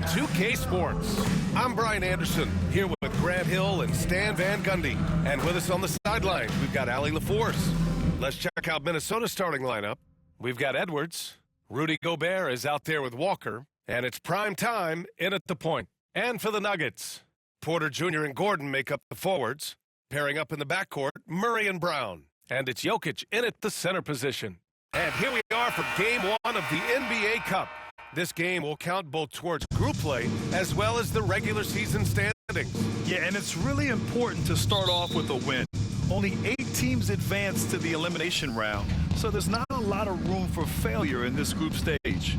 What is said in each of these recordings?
2K Sports. I'm Brian Anderson, here with Grant Hill and Stan Van Gundy. And with us on the sidelines, we've got Allie LaForce. Let's check out Minnesota's starting lineup. We've got Edwards. Rudy Gobert is out there with Walker. And it's prime time in at the point. And for the Nuggets, Porter Jr. and Gordon make up the forwards. Pairing up in the backcourt, Murray and Brown. And it's Jokic in at the center position. And here we are for Game 1 of the NBA Cup. This game will count both towards group play as well as the regular season standings. Yeah, and it's really important to start off with a win. Only 8 teams advance to the elimination round, so there's not a lot of room for failure in this group stage.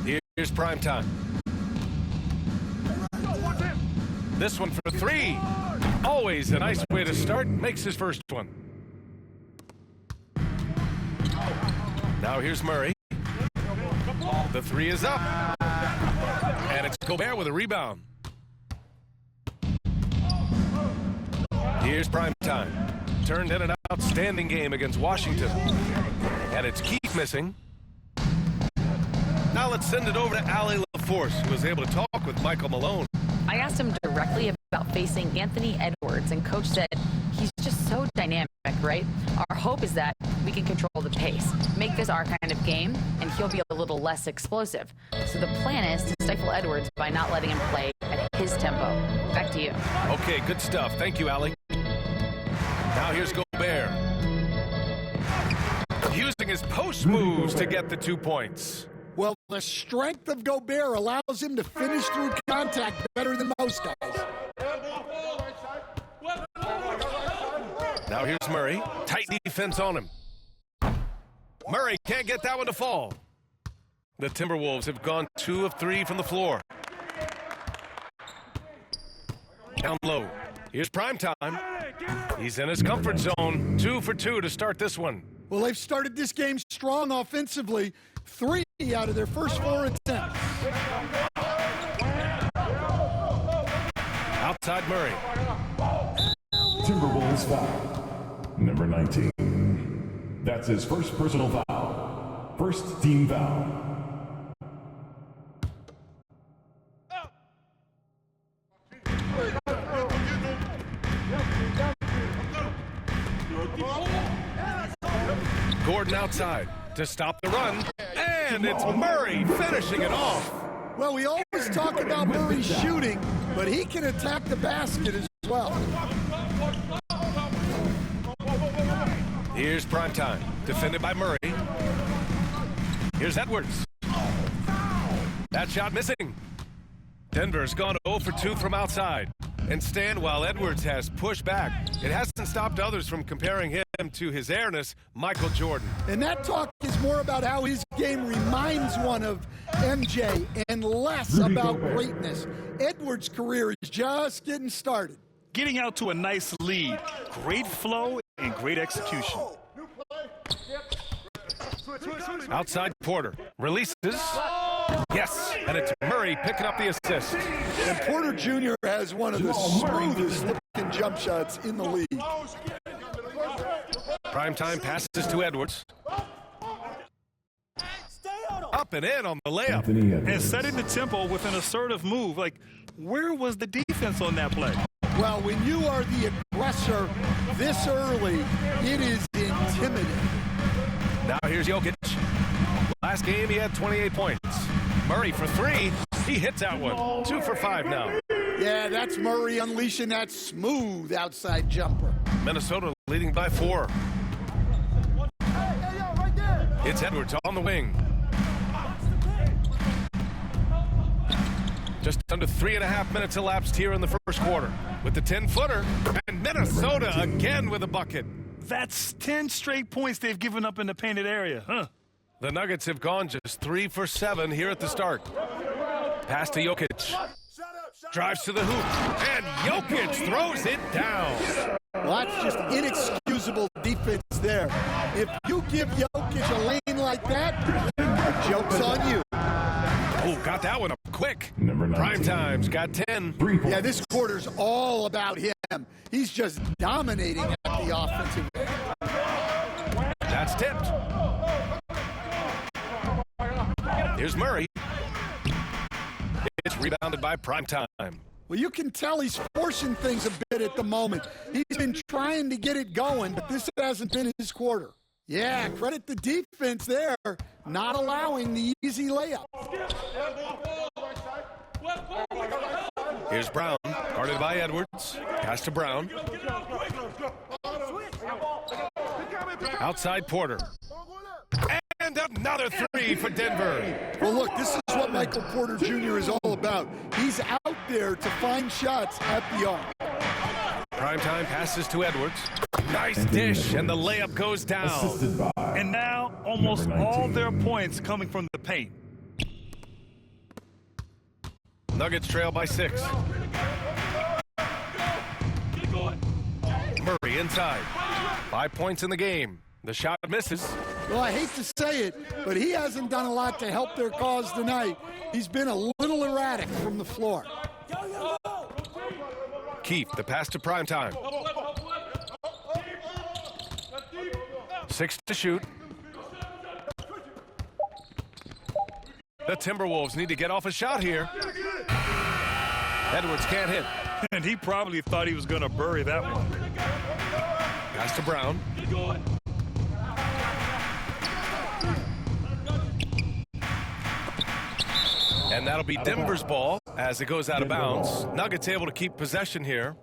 Here's prime time. This one for 3. Always a nice way to start. Makes his first one. Now here's Murray. The 3 is up. And it's Gobert with a rebound. Here's prime time. Turned in an outstanding game against Washington. And it's Keith missing. Now let's send it over to Allie LaForce, who was able to talk with Michael Malone. I asked him directly about facing Anthony Edwards, and Coach said he's just so dynamic, right? Our hope is that we can control the pace, make this our kind of game, and he'll be a little less explosive. So the plan is to stifle Edwards by not letting him play at his tempo. Back to you. Okay, good stuff. Thank you, Allie. Now here's Gobert. Using his post moves to get the 2 points. Well, the strength of Gobert allows him to finish through contact better than most guys. Now here's Murray. Tight defense on him. Murray can't get that one to fall. The Timberwolves have gone 2 of 3 from the floor. Down low. Here's prime time. He's in his comfort zone. 2 for 2 to start this one. Well, they've started this game strong offensively. 3 out of their first 4 attempts. Outside Murray. Timberwolves foul. Number 19. That's his first personal foul. First team foul. Gordon outside to stop the run. And it's Murray finishing it off. Well, we always talk about Murray shooting, but he can attack the basket as well. Here's prime time. Defended by Murray. Here's Edwards. That shot missing. Denver's gone 0 for 2 from outside. And Stan, while Edwards has pushed back, it hasn't stopped others from comparing him to his airness, Michael Jordan. And that talk is more about how his game reminds one of MJ and less about greatness. Edwards' career is just getting started. Getting out to a nice lead, great flow and great execution. Outside Porter. Releases. Yes, and it's Murray picking up the assist. And Porter Jr. has one of the smoothest looking jump shots in the league. Primetime passes to Edwards. Up and in on the layup. And setting the tempo with an assertive move. Like, where was the defense on that play? Well, when you are the aggressor this early, it is intimidating. Now here's Jokic. Last game he had 28 points. Murray for 3. He hits that one. 2 for 5 now. Yeah, that's Murray unleashing that smooth outside jumper. Minnesota leading by 4. It's Edwards on the wing. Just under 3.5 minutes elapsed here in the first quarter with the 10-footer. And Minnesota again with a bucket. That's 10 straight points they've given up in the painted area, huh? The Nuggets have gone just 3 for 7 here at the start. Pass to Jokic. Drives to the hoop. And Jokic throws it down. Well, that's just inexcusable defense there. If you give Jokic a lane like that, the joke's on you. Oh, got that one up quick. Number 19. Prime time's got 10. Yeah, this quarter's all about him. He's just dominating at the offensive end. That's tipped. Here's Murray. It's rebounded by Primetime. Well, you can tell he's forcing things a bit at the moment. He's been trying to get it going, but this hasn't been his quarter. Yeah, credit the defense there, not allowing the easy layup. Here's Brown, guarded by Edwards. Pass to Brown. Outside Porter. And another three for Denver. Well, look, this is what Michael Porter Jr. is all about. He's out there to find shots at the arc. Primetime passes to Edwards. Nice dish, and the layup goes down. And now almost all their points coming from the paint. Nuggets trail by 6. Murray inside. 5 points in the game. The shot misses. Well, I hate to say it, but he hasn't done a lot to help their cause tonight. He's been a little erratic from the floor. Keith, the pass to Primetime. 6 to shoot. The Timberwolves need to get off a shot here. Edwards can't hit. And he probably thought he was going to bury that one. Pass to Brown. And that'll be Denver's ball as it goes out of bounds. Nuggets able to keep possession here.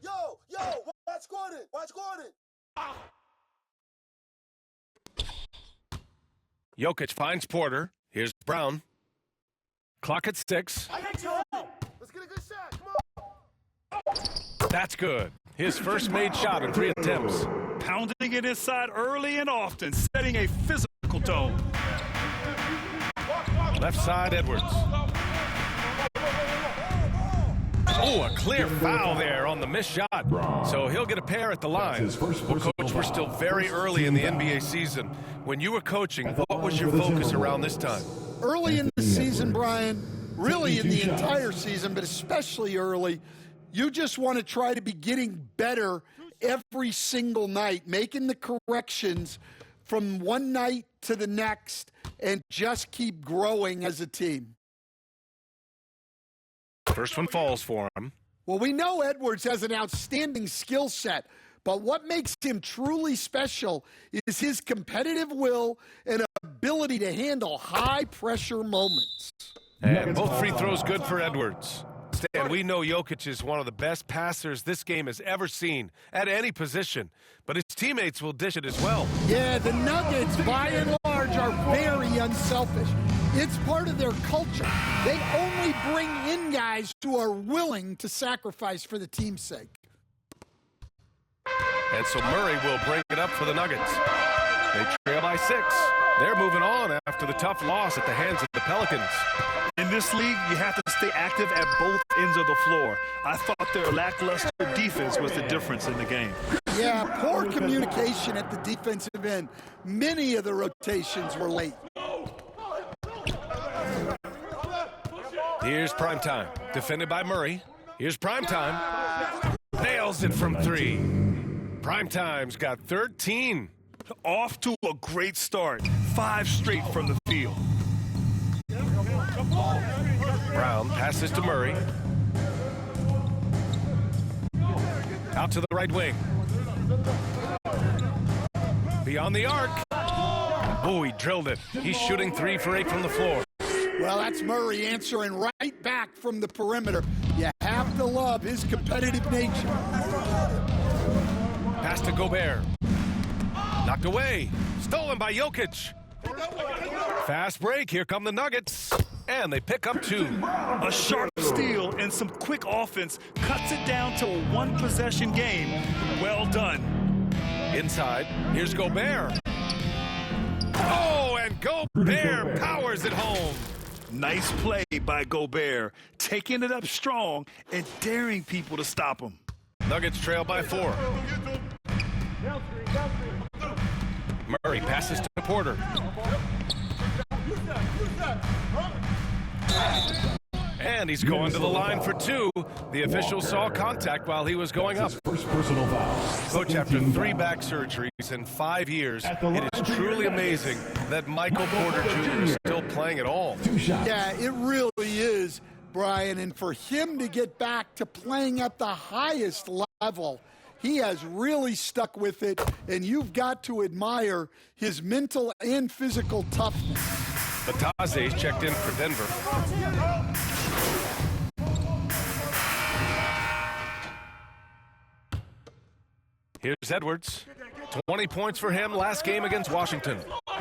Yo, watch Gordon. Jokic finds Porter. Here's Brown. Clock at 6. Let's get a good shot. Come on. That's good. His first made shot in 3 attempts. Pounding it inside early and often, setting a physical tone. Left side, Edwards. Oh, a clear foul there on the missed shot. So he'll get a pair at the line. Well, Coach, we're still very early in the NBA season. When you were coaching, what was your focus around this time? Early in the season, Brian, really in the entire season, but especially early, you just want to try to be getting better every single night, making the corrections from one night to the next, and just keep growing as a team. First one falls for him. Well, we know Edwards has an outstanding skill set, but what makes him truly special is his competitive will and ability to handle high-pressure moments. And both free throws good for Edwards. Stan, we know Jokic is one of the best passers this game has ever seen at any position, but his teammates will dish it as well. Yeah, the Nuggets, by and large, are very unselfish. It's part of their culture. They only bring in guys who are willing to sacrifice for the team's sake. And so Murray will bring it up for the Nuggets. They trail by 6. They're moving on after the tough loss at the hands of the Pelicans. In this league, you have to stay active at both ends of the floor. I thought their lackluster defense was the difference in the game. Yeah, poor communication at the defensive end. Many of the rotations were late. Here's Primetime, defended by Murray. Here's Primetime. Nails it from 3. Primetime's got 13. Off to a great start. 5 straight from the field. Brown passes to Murray. Out to the right wing. Beyond the arc. Oh, he drilled it. He's shooting 3 for 8 from the floor. Well, that's Murray answering right back from the perimeter. You have to love his competitive nature. Pass to Gobert. Knocked away. Stolen by Jokic. Fast break. Here come the Nuggets. And they pick up 2. A sharp steal and some quick offense cuts it down to a one-possession game. Well done. Inside. Here's Gobert. Oh, and Gobert powers it home. Nice play by Gobert, taking it up strong and daring people to stop him. Nuggets trail by 4. Murray passes to Porter. And he's going to the line for two. The official saw contact while he was going up. First personal foul. Coach, after 3 back surgeries in 5 years, it is truly amazing that Michael Porter Jr. is still playing at all. 2 shots. Yeah, it really is, Brian. And for him to get back to playing at the highest level, he has really stuck with it, and you've got to admire his mental and physical toughness. Bataze checked in for Denver. Here's Edwards. 20 points for him last game against Washington.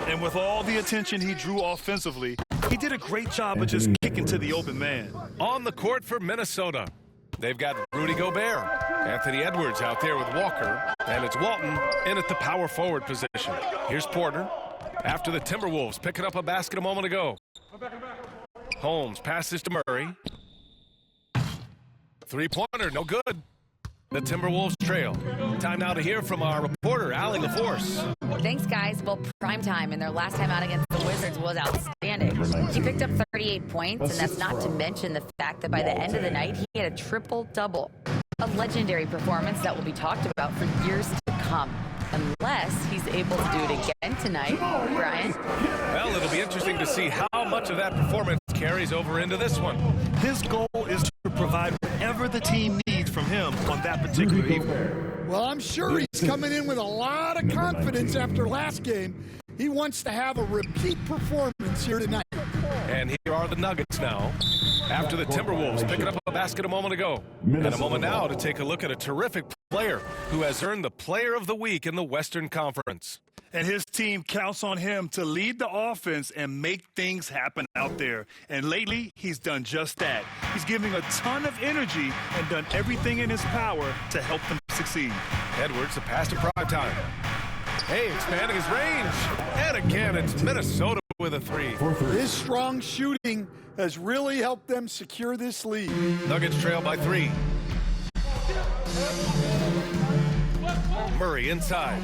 And with all the attention he drew offensively, he did a great job of just kicking to the open man. On the court for Minnesota, they've got Rudy Gobert, Anthony Edwards out there with Walker, and it's Walton in at the power forward position. Here's Porter. After the Timberwolves picking up a basket a moment ago. Holmes passes to Murray. 3-pointer, no good. The Timberwolves trail. Time now to hear from our reporter, Allie LaForce. Thanks, guys. Well, prime time, and their last time out against the Wizards was outstanding. He picked up 38 points, and that's not to mention the fact that by the end of the night, he had a triple-double. A legendary performance that will be talked about for years to come. Unless he's able to do it again tonight, Brian. Well, it'll be interesting to see how much of that performance carries over into this one. His goal is to provide whatever the team needs from him on that particular evening. Well, I'm sure he's coming in with a lot of confidence after last game. He wants to have a repeat performance here tonight. And here are the Nuggets now. After the Timberwolves picking up a basket a moment ago. And a moment now to take a look at a terrific player who has earned the Player of the Week in the Western Conference. And his team counts on him to lead the offense and make things happen out there. And lately, he's done just that. He's giving a ton of energy and done everything in his power to help them succeed. Edwards, the pass to Primetime. Hey, expanding his range. And again, it's Minnesota with a 3. His strong shooting has really helped them secure this lead. Nuggets trail by 3. Murray inside.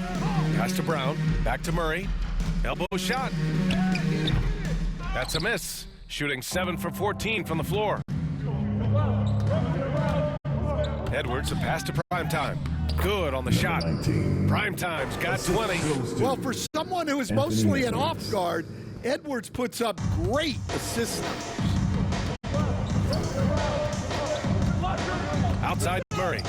Pass to Brown. Back to Murray. Elbow shot. That's a miss. Shooting 7 for 14 from the floor. Edwards, a pass to Primetime. Good on the shot. Primetime's got 20. Well, for someone who is mostly an off guard, Edwards puts up great assists. Outside Murray.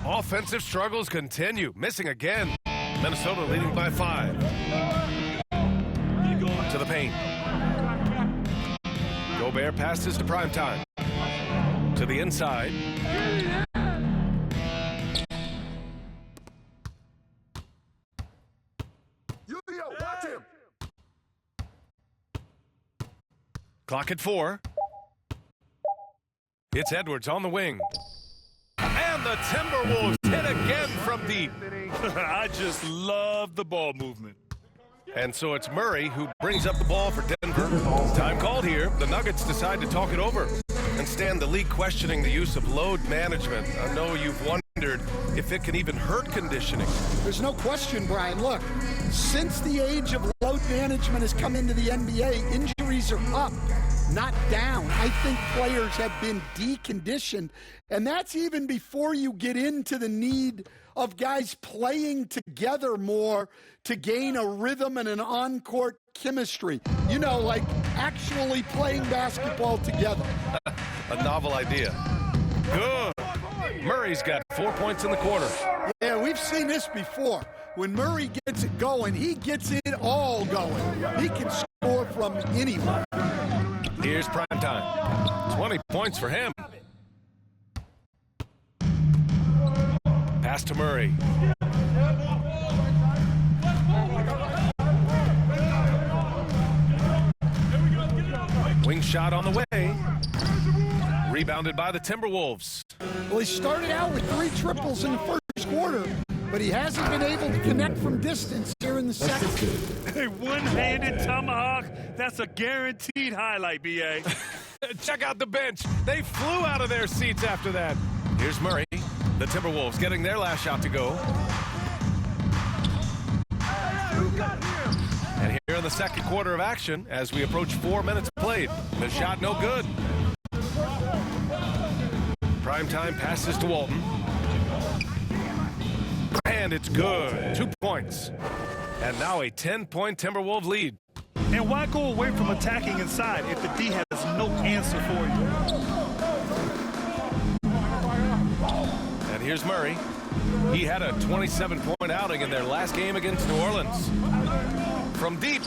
Offensive struggles continue. Missing again. Minnesota leading by 5. To the paint. Gobert passes to Primetime. To the inside. Watch him. Clock at 4. It's Edwards on the wing. And the Timberwolves hit again from deep. I just love the ball movement. And so it's Murray who brings up the ball for Denver. Time called here. The Nuggets decide to talk it over. And Stan, the league questioning the use of load management. I know you've wondered if it can even hurt conditioning. There's no question, Brian. Look, since the age of load management has come into the NBA, injuries are up, not down. I think players have been deconditioned, and that's even before you get into the need of guys playing together more to gain a rhythm and an on-court chemistry. You know, like actually playing basketball together. A novel idea. Good. Murray's got 4 points in the quarter. Yeah, we've seen this before. When Murray gets it going, he gets it all going. He can score from anywhere. Here's Primetime. 20 points for him. Pass to Murray. Wing shot on the way. Rebounded by the Timberwolves. Well, he started out with 3 triples in the first quarter, but he hasn't been able to connect from distance here in the second. A one-handed tomahawk, that's a guaranteed highlight, B.A. Check out the bench. They flew out of their seats after that. Here's Murray. The Timberwolves getting their last shot to go. And here Here in the second quarter of action as we approach 4 minutes played. The shot no good. Primetime passes to Walton. And it's good. 2 points. And now a 10-point Timberwolves lead. And why go away from attacking inside if the D has no answer for you? And here's Murray. He had a 27-point outing in their last game against New Orleans. From deep.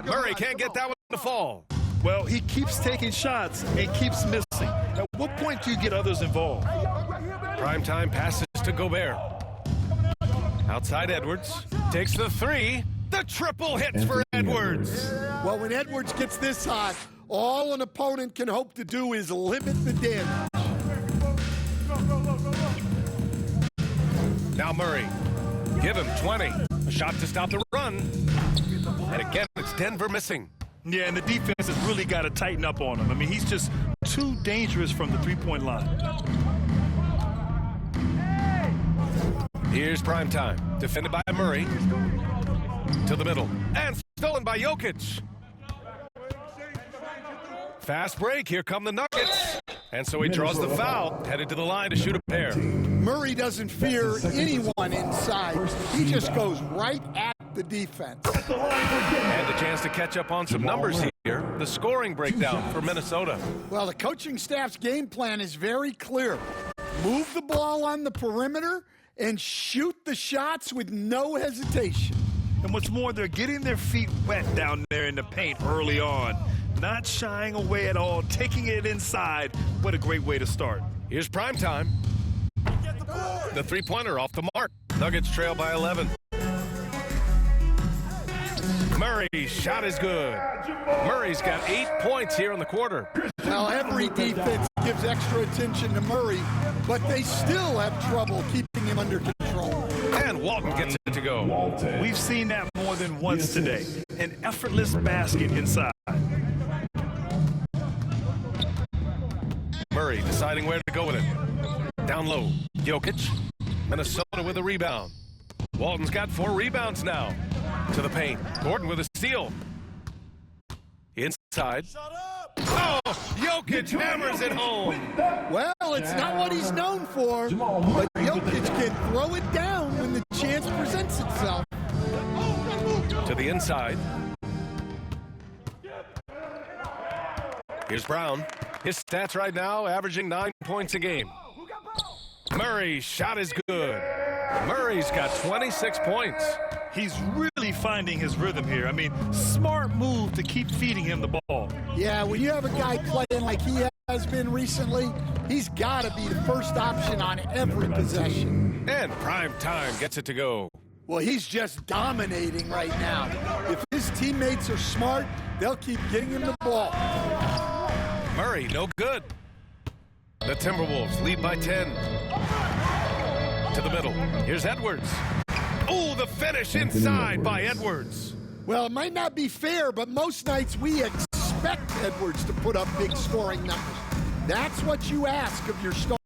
Murray can't get that one to fall. Well, he keeps taking shots and keeps missing. At what point do you get others involved? Primetime passes to Gobert. Outside Edwards. Takes the three. The triple hits for Edwards. Well, when Edwards gets this hot, all an opponent can hope to do is limit the damage. Now Murray. Give him 20. A shot to stop the run. And again, it's Denver missing. Yeah, and the defense has really got to tighten up on him. I mean, he's just too dangerous from the three-point line. Here's Primetime. Defended by Murray. To the middle. And stolen by Jokic. Fast break. Here come the Nuggets. And so he draws the foul. Headed to the line to shoot a pair. Murray doesn't fear anyone inside. He just goes right at the defense. And a chance to catch up on some numbers here. The scoring breakdown for Minnesota. Well, the coaching staff's game plan is very clear. Move the ball on the perimeter and shoot the shots with no hesitation. And what's more, they're getting their feet wet down there in the paint early on. Not shying away at all, taking it inside. What a great way to start. Here's Primetime. The three-pointer off the mark. Nuggets trail by 11. Murray's shot is good. Murray's got 8 points here in the quarter. Now, every defense gives extra attention to Murray, but they still have trouble keeping him under control. And Walton gets it to go. We've seen that more than once today. An effortless basket inside. Murray deciding where to go with it. Down low. Jokic. Minnesota with a rebound. Walton's got 4 rebounds now. To the paint. Gordon with a steal. Inside. Oh, Jokic hammers it home. Well, it's not what he's known for, but Jokic can throw it down when the chance presents itself. To the inside. Here's Brown. His stats right now averaging 9 points a game. Murray's shot is good. Murray's got 26 points. He's really finding his rhythm here. I mean, smart move to keep feeding him the ball. Yeah, when you have a guy playing like he has been recently, he's got to be the first option on every possession. And Primetime gets it to go. Well, he's just dominating right now. If his teammates are smart, they'll keep getting him the ball. Murray, no good. The Timberwolves lead by 10. To the middle. Here's Edwards. Oh, the finish inside by Edwards. Well, it might not be fair, but most nights we expect Edwards to put up big scoring numbers. That's what you ask of your stars.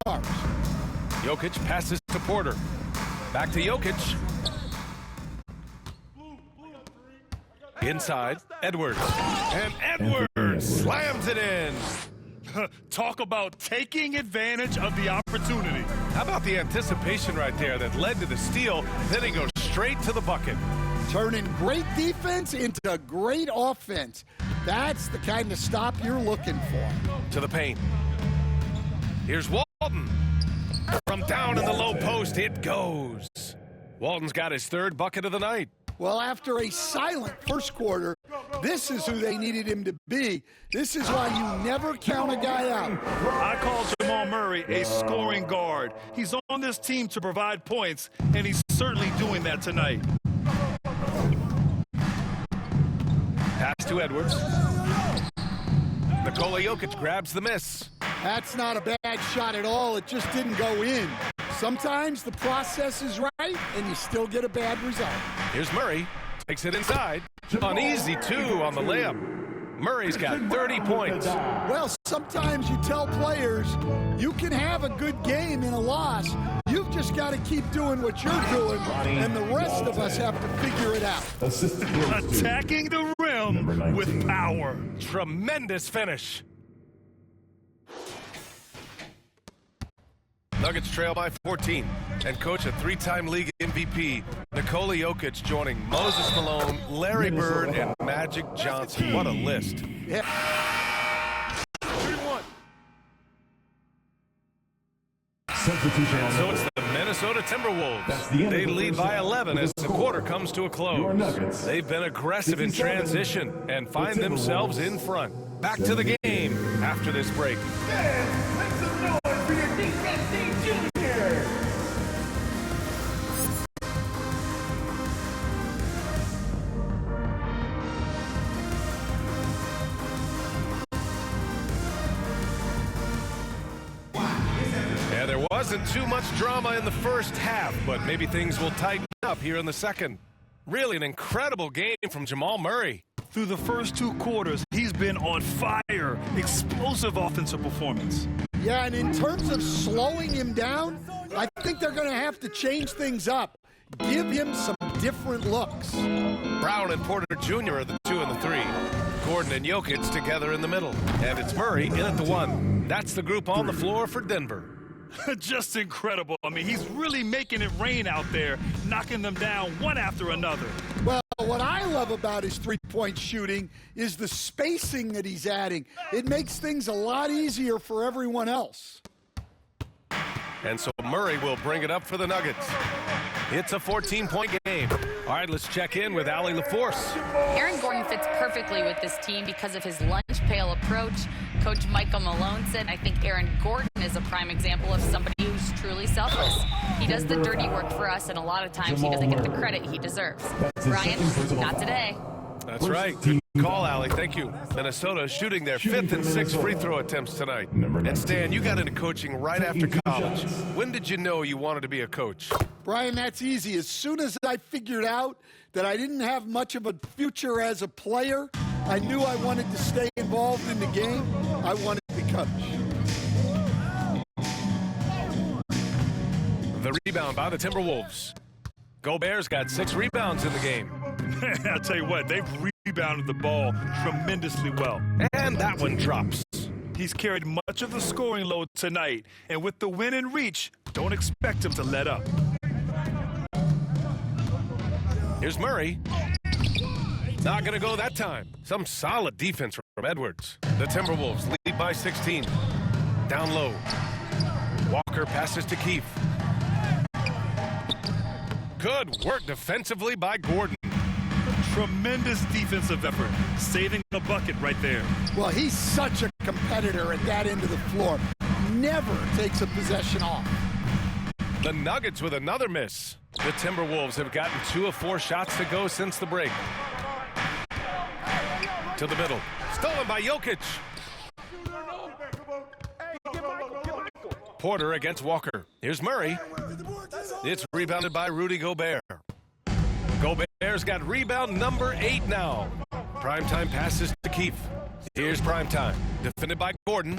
Jokic passes to Porter. Back to Jokic. Inside, Edwards. And Edwards slams it in. Talk about taking advantage of the opportunity. How about the anticipation right there that led to the steal? Then he goes straight to the bucket. Turning great defense into great offense. That's the kind of stop you're looking for. To the paint. Here's Walton. From down in the low post, it goes. Walton's got his 3rd bucket of the night. Well, after a silent first quarter, this is who they needed him to be. This is why you never count a guy out. I call Jamal Murray a scoring guard. He's on this team to provide points, and he's certainly doing that tonight. Pass to Edwards. Nikola Jokic grabs the miss. That's not a bad shot at all. It just didn't go in. Sometimes the process is right, and you still get a bad result. Here's Murray. Takes it inside. An easy 2 on the layup. Murray's got 30 points. Well, sometimes you tell players you can have a good game in a loss. You've just got to keep doing what you're doing, and the rest of us have to figure it out. Attacking the rim with power. Tremendous finish. Nuggets trail by 14, and coach a three-time league MVP, Nikola Jokic, joining Moses Malone, Larry Bird, and Magic Johnson. What a list. Yeah. Substitution. So it's the Minnesota Timberwolves. They lead by 11 as the quarter comes to a close. They've been aggressive in transition and find themselves in front. Back to the game after this break. Make some noise for your DKC Junior. Yeah, there wasn't too much drama in the first half, but maybe things will tighten up here in the second. Really an incredible game from Jamal Murray. Through the first 2 quarters, he's been on fire. Explosive offensive performance. Yeah, and in terms of slowing him down, I think they're going to have to change things up. Give him some different looks. Brown and Porter Jr. are the 2 and the 3. Gordon and Jokic together in the middle. And it's Murray in at the 1. That's the group on the floor for Denver. Just incredible. I mean, he's really making it rain out there, knocking them down one after another. Well, what I love about his three-point shooting is the spacing that he's adding. It makes things a lot easier for everyone else. And so Murray will bring it up for the Nuggets. It's a 14-point game. All right, let's check in with Allie LaForce. Aaron Gordon fits perfectly with this team because of his lunch pail approach. Coach Michael Malone said, I think Aaron Gordon is a prime example of somebody who's truly selfless. He does the dirty work for us, and a lot of times he doesn't get the credit he deserves. Brian, not today. That's right. Good call, Allie. Thank you. Minnesota shooting their 5th and 6th free throw attempts tonight. And Stan, you got into coaching right after college. When did you know you wanted to be a coach? Brian, that's easy. As soon as I figured out that I didn't have much of a future as a player, I knew I wanted to stay involved in the game. I wanted to coach. The rebound by the Timberwolves. Gobert's got 6 rebounds in the game. I'll tell you what, they've rebounded the ball tremendously well. And that one drops. He's carried much of the scoring load tonight, and with the win in reach, don't expect him to let up. Here's Murray. Not going to go that time. Some solid defense from Edwards. The Timberwolves lead by 16. Down low. Walker passes to Keefe. Good work defensively by Gordon. Tremendous defensive effort, saving a bucket right there. Well, he's such a competitor at that end of the floor. Never takes a possession off. The Nuggets with another miss. The Timberwolves have gotten 2 of 4 shots to go since the break. To the middle. Stolen by Jokic. Porter against Walker. Here's Murray. It's rebounded by Rudy Gobert. Gobert's got rebound number 8 now. Primetime passes to Keefe. Here's Primetime. Defended by Gordon.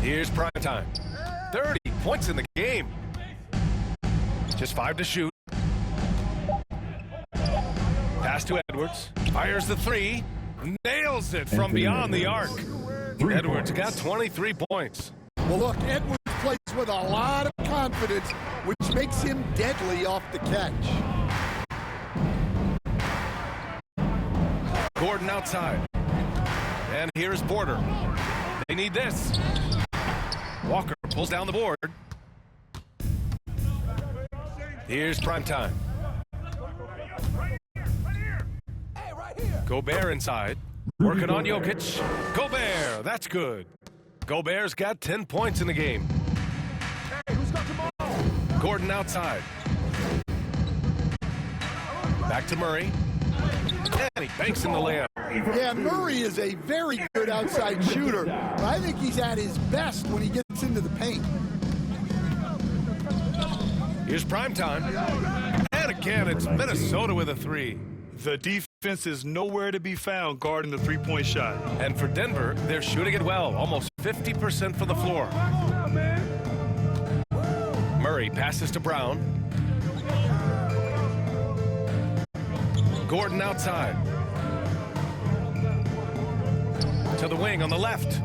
Here's Primetime. 30 points in the game. Just 5 to shoot. Pass to Edwards. Fires the 3. Nails it from beyond the arc. Edwards got 23 points. Well, look, Edwards plays with a lot of confidence, which makes him deadly off the catch. Gordon outside. And here's Porter. They need this. Walker pulls down the board. Here's Primetime. Gobert inside. Working on Jokic. Gobert, that's good. Gobert's got 10 points in the game. Gordon outside. Back to Murray. And he banks in the layup. Yeah, Murray is a very good outside shooter. But I think he's at his best when he gets into the paint. Here's Primetime. And again, it's Minnesota with a 3. The defense defense is nowhere to be found guarding the three-point shot. And for Denver, they're shooting it well, almost 50% from the floor. Murray passes to Brown. Gordon outside. To the wing on the left.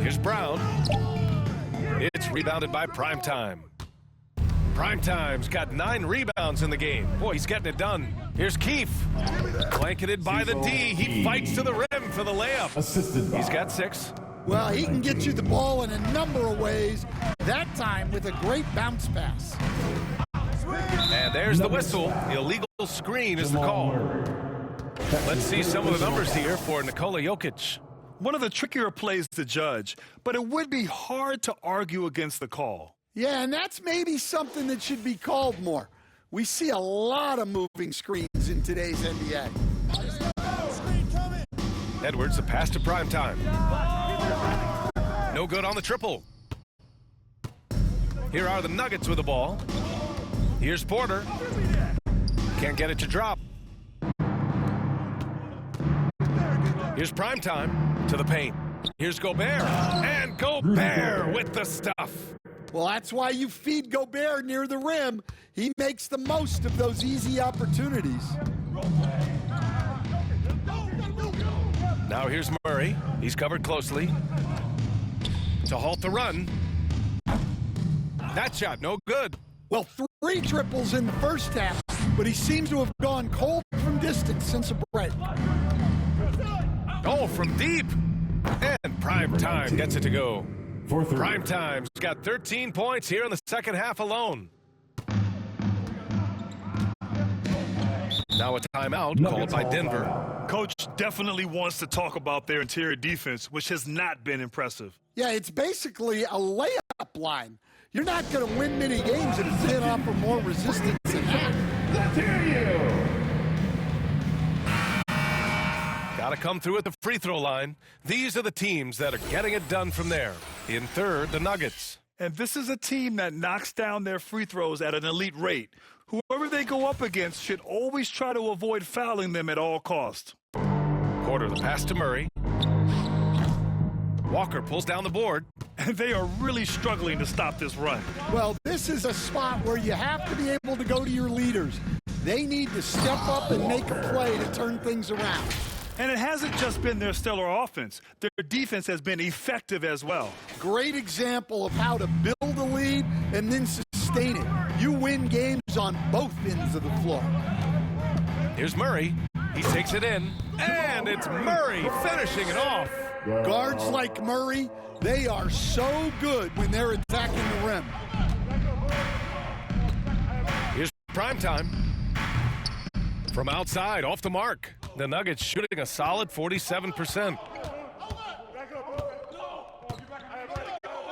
Here's Brown. It's rebounded by Primetime. Primetime's got 9 rebounds in the game. Boy, he's getting it done. Here's Keefe. Blanketed by the D. He fights to the rim for the layup. Assisted by. He's got 6. Well, he can get you the ball in a number of ways, that time with a great bounce pass. And there's the whistle. Illegal screen is the call. Let's see some of the numbers here for Nikola Jokic. One of the trickier plays to judge, but it would be hard to argue against the call. Yeah, and that's maybe something that should be called more. We see a lot of moving screens in today's NBA. Edwards, a pass to Primetime. No good on the triple. Here are the Nuggets with the ball. Here's Porter. Can't get it to drop. Here's Primetime to the paint. Here's Gobert. And Gobert with the stuff. Well, that's why you feed Gobert near the rim. He makes the most of those easy opportunities. Now here's Murray. He's covered closely. To halt the run. That shot, no good. Well, 3 triples in the first half, but he seems to have gone cold from distance since a break. Oh, from deep. And Primetime gets it to go. Primetime's got 13 points here in the second half alone. Now a timeout called by Denver. Coach definitely wants to talk about their interior defense, which has not been impressive. Yeah, it's basically a layup line. You're not going to win many games if you can't offer more resistance than that. Got to come through at the free throw line. These are the teams that are getting it done from there. In third, the Nuggets. And this is a team that knocks down their free throws at an elite rate. Whoever they go up against should always try to avoid fouling them at all costs. Porter, the pass to Murray. Walker pulls down the board. And they are really struggling to stop this run. Well, this is a spot where you have to be able to go to your leaders. They need to step up and make a play to turn things around. And it hasn't just been their stellar offense. Their defense has been effective as well. Great example of how to build a lead and then sustain it. You win games on both ends of the floor. Here's Murray. He takes it in. And it's Murray finishing it off. Guards like Murray, they are so good when they're attacking the rim. Here's Primetime. From outside, off the mark. The Nuggets shooting a solid 47%.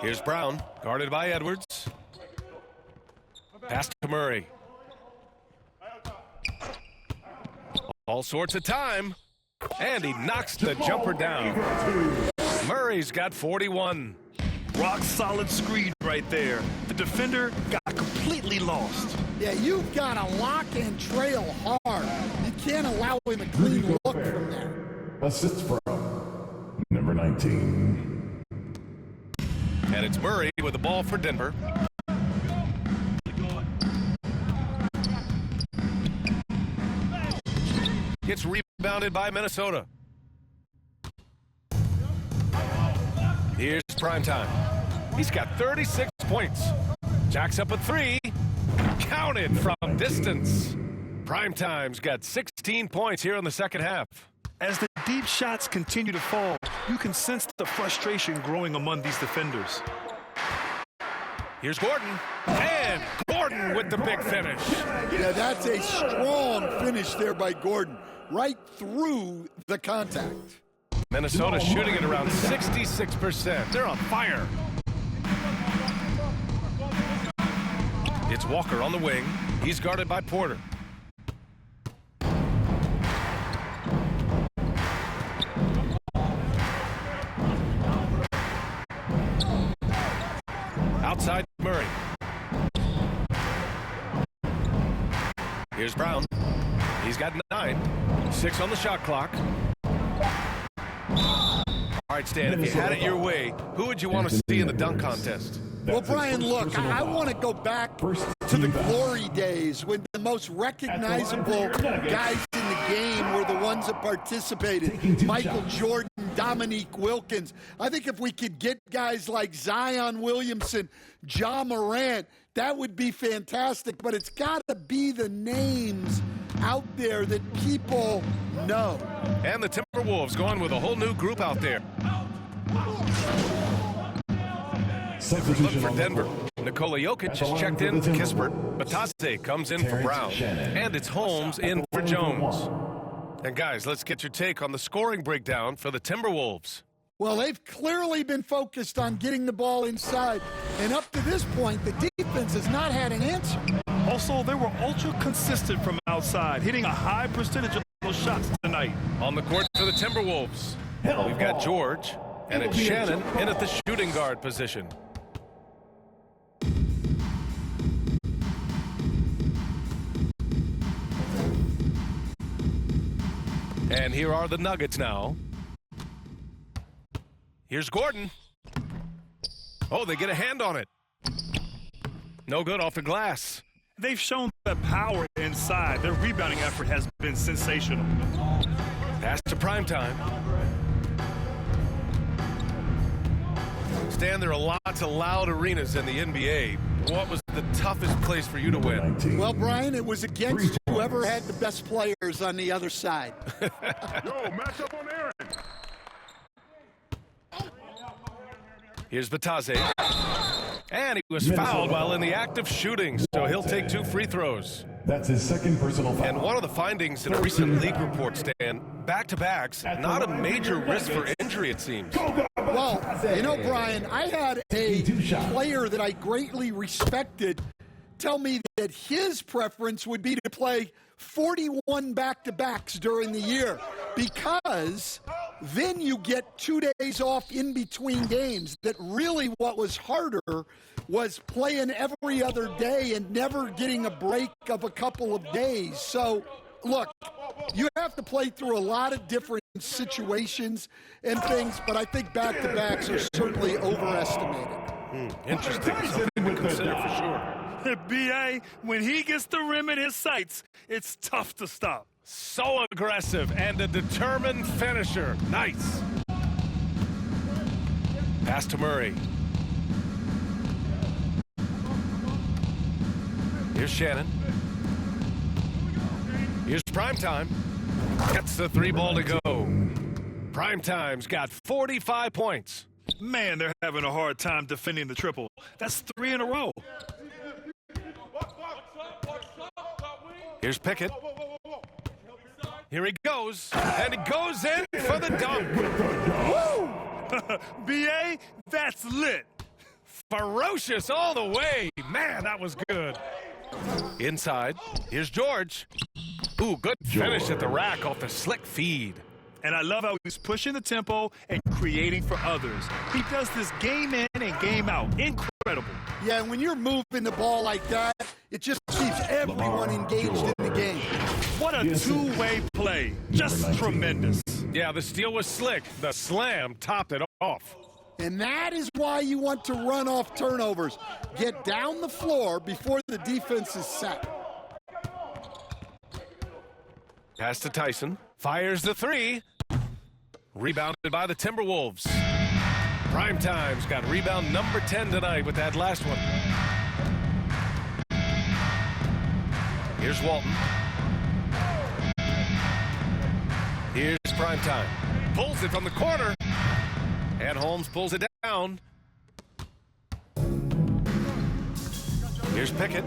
Here's Brown, guarded by Edwards. Pass to Murray. All sorts of time. And he knocks the jumper down. Murray's got 41. Rock solid screen right there. The defender got completely lost. Yeah, you've got to lock and trail hard. You can't allow him a clean look from there. Assists from number 19. And it's Murray with the ball for Denver. Gets rebounded by Minnesota. Here's Primetime. He's got 36 points. Jacks up a 3. Counted from distance. Primetime's got 16 points here in the second half. As the deep shots continue to fall, you can sense the frustration growing among these defenders. Here's Gordon. And Gordon with the big finish. Yeah, that's a strong finish there by Gordon. Right through the contact. Minnesota shooting at around 66%. They're on fire. It's Walker on the wing. He's guarded by Porter. Outside Murray. Here's Brown. He's got 9. 6 on the shot clock. All right, Stan, if you had it your way, who would you want to see in the dunk contest? Well, Brian, look, I want to go back to the glory days when the most recognizable guys in the game were the ones that participated. Michael Jordan, Dominique Wilkins. I think if we could get guys like Zion Williamson, Ja Morant, that would be fantastic. But it's got to be the names out there that people know. And the Timberwolves going with a whole new group out there. Look for Denver. Nikola Jokic has checked in to Kispert. Batase comes in for Brown. And it's Holmes in for Jones. And guys, let's get your take on the scoring breakdown for the Timberwolves. Well, they've clearly been focused on getting the ball inside. And up to this point, the defense has not had an answer. Also, they were ultra consistent from outside, hitting a high percentage of those shots tonight. On the court for the Timberwolves, we've got George, and it's Shannon in at the shooting guard position. And here are the Nuggets now. Here's Gordon. Oh, they get a hand on it. No good off the glass. They've shown that power inside. Their rebounding effort has been sensational. Pass to primetime. Stan, there are lots of loud arenas in the NBA. What was the toughest place for you to win? Well, Brian, it was against whoever had the best players on the other side. Yo, match up on Aaron. Here's Batase. And he was fouled while in the act of shooting, so he'll take 2 free throws. That's his second personal foul. And one of the findings in a recent league report, Stan, back-to-backs, not a major risk for injury, it seems. Well, you know, Brian, I had a player that I greatly respected tell me that his preference would be to play 41 back-to-backs during the year because then you get 2 days off in between games. That really what was harder was playing every other day and never getting a break of a couple of days. So, look, you have to play through a lot of different situations and things, but I think back-to-backs are certainly overestimated. Interesting. Something to consider for sure. B.A., when he gets the rim in his sights, it's tough to stop. So aggressive and a determined finisher. Nice. Pass to Murray. Here's Shannon. Here's Primetime. Gets the 3 ball to go. Primetime's got 45 points. Man, they're having a hard time defending the triple. That's 3 in a row. Here's Pickett. Here he goes, and he goes in for the dunk. Woo! B.A., that's lit. Ferocious all the way. Man, that was good. Inside, here's George. Ooh, good finish at the rack off the slick feed. And I love how he's pushing the tempo and creating for others. He does this game in and game out. Incredible. Yeah, and when you're moving the ball like that, it just keeps everyone engaged in the game. What a two-way play. Just tremendous. Yeah, the steal was slick. The slam topped it off. And that is why you want to run off turnovers. Get down the floor before the defense is set. Pass to Tyson. Fires the 3. Rebounded by the Timberwolves. Primetime's got rebound number 10 tonight with that last one. Here's Walton. Here's Primetime. Pulls it from the corner. And Holmes pulls it down. Here's Pickett.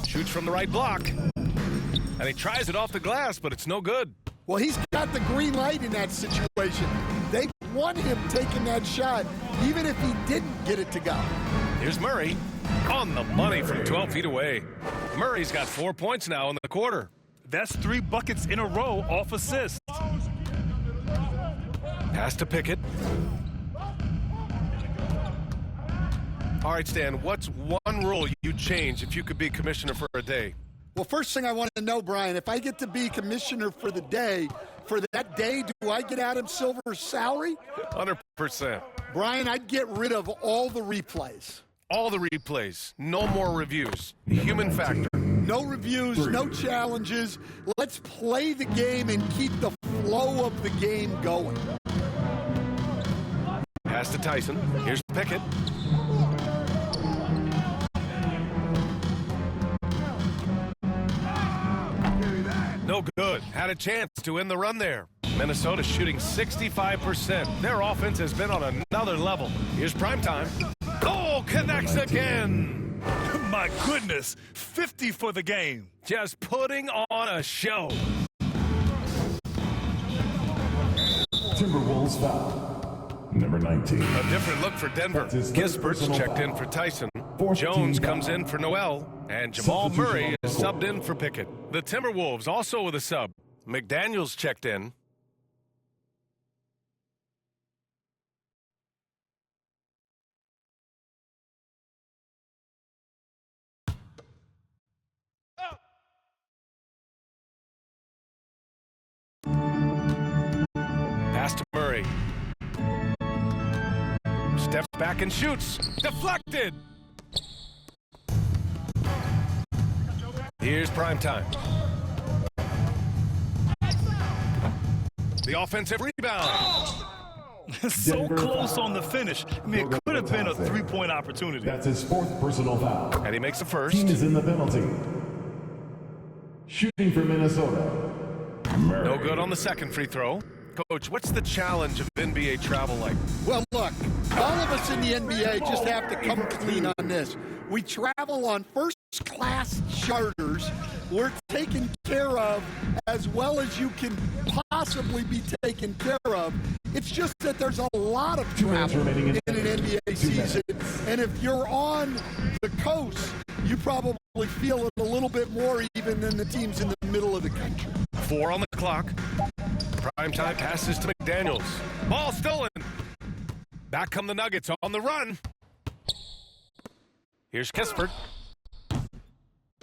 Shoots from the right block. And he tries it off the glass, but it's no good. Well, he's got the green light in that situation. They want him taking that shot, even if he didn't get it to go. Here's Murray on the money from 12 feet away. Murray's got 4 points now in the quarter. That's 3 buckets in a row off assists. Pass to Pickett. All right, Stan, what's one rule you'd change if you could be commissioner for a day? Well, first thing I want to know, Brian, if I get to be commissioner for the day, for that day, do I get Adam Silver's salary? 100%. Brian, I'd get rid of all the replays. All the replays. No more reviews. Human factor. No reviews, no challenges. Let's play the game and keep the flow of the game going. Pass to Tyson. Here's Pickett. No good. Had a chance to end the run there. Minnesota shooting 65%. Their offense has been on another level. Here's primetime. Oh, connects again. My goodness, 50 for the game. Just putting on a show. Timberwolves foul. Number 19. A different look for Denver. Gisbert's checked in for Tyson. Jones comes in for Noel. And Jamal Murray is subbed in for Pickett. The Timberwolves also with a sub. McDaniels checked in. Pass to Murray. Steps back and shoots. Deflected. Here's primetime. The offensive rebound. So close on the finish. I mean, it could have been a three-point opportunity. That's his fourth personal foul. And he makes the first. Team is in the penalty. Shooting for Minnesota. Murray. No good on the second free throw. Coach, what's the challenge of NBA travel like? Well, look, all of us in the NBA just have to come clean on this. We travel on first-class charters. We're taken care of as well as you can possibly be taken care of. It's just that there's a lot of travel in an NBA season. And if you're on the coast, you probably feel it a little bit more even than the teams in the middle of the country. 4 on the clock. Primetime passes to McDaniels. Ball stolen. Back come the Nuggets on the run. Here's Kispert.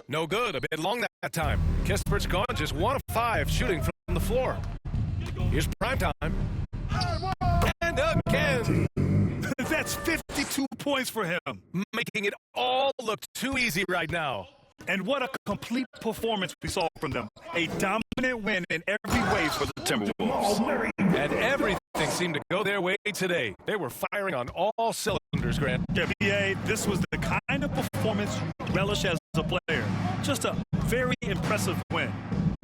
No good. A bit long that time. Kispert's gone just 1 of 5 shooting from the floor. Here's primetime. And again. That's 52 points for him. Making it all look too easy right now. And what a complete performance we saw from them. A dominant win in every way for the Timberwolves. And everything seemed to go their way today. They were firing on all cylinders, Grant. Yeah, this was the kind of performance you relish as a player. Just a very impressive win.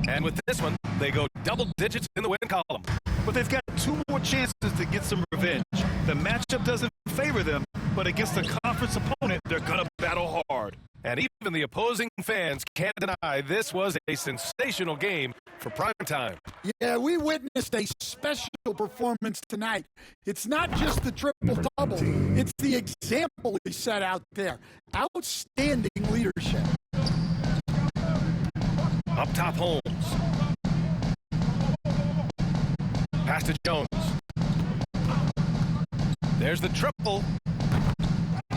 And with this one, they go double digits in the win column. But they've got 2 more chances to get some revenge. The matchup doesn't favor them, but against the conference opponent, they're going to battle hard. And even the opposing fans can't deny this was a sensational game for primetime. Yeah, we witnessed a special performance tonight. It's not just the triple-double. It's the example he set out there. Outstanding leadership. Up top, Holmes. Pass to Jones. There's the triple.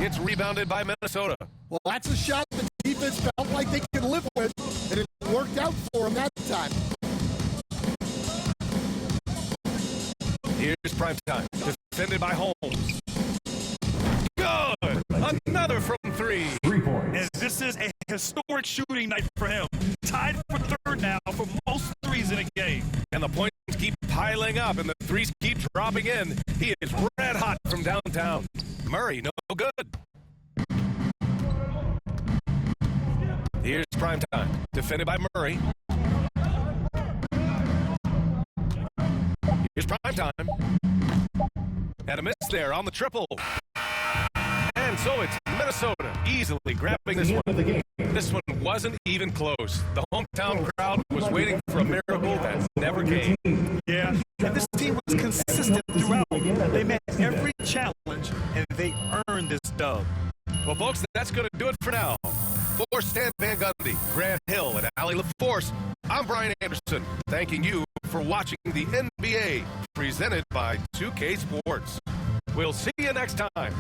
It's rebounded by Minnesota. Well, that's a shot the defense felt like they could live with, and it worked out for them that time. Here's primetime. Defended by Holmes. Good! Another from 3. 3 points. And this is a historic shooting night for him. Tied for third now for most threes in a game. And the points keep piling up, and the threes keep dropping in. He is red hot from downtown. Murray, no good. Here's primetime. Defended by Murray. Here's primetime. And a miss there on the triple. And so it's Minnesota easily grabbing this one. This one wasn't even close. The hometown crowd was waiting for a miracle that never came. Yeah, and this team was consistent throughout. They met every challenge, and they earned this dub. Well, folks, that's going to do it for now. For Stan Van Gundy, Grant Hill, and Allie LaForce, I'm Brian Anderson, thanking you for watching the NBA presented by 2K Sports. We'll see you next time.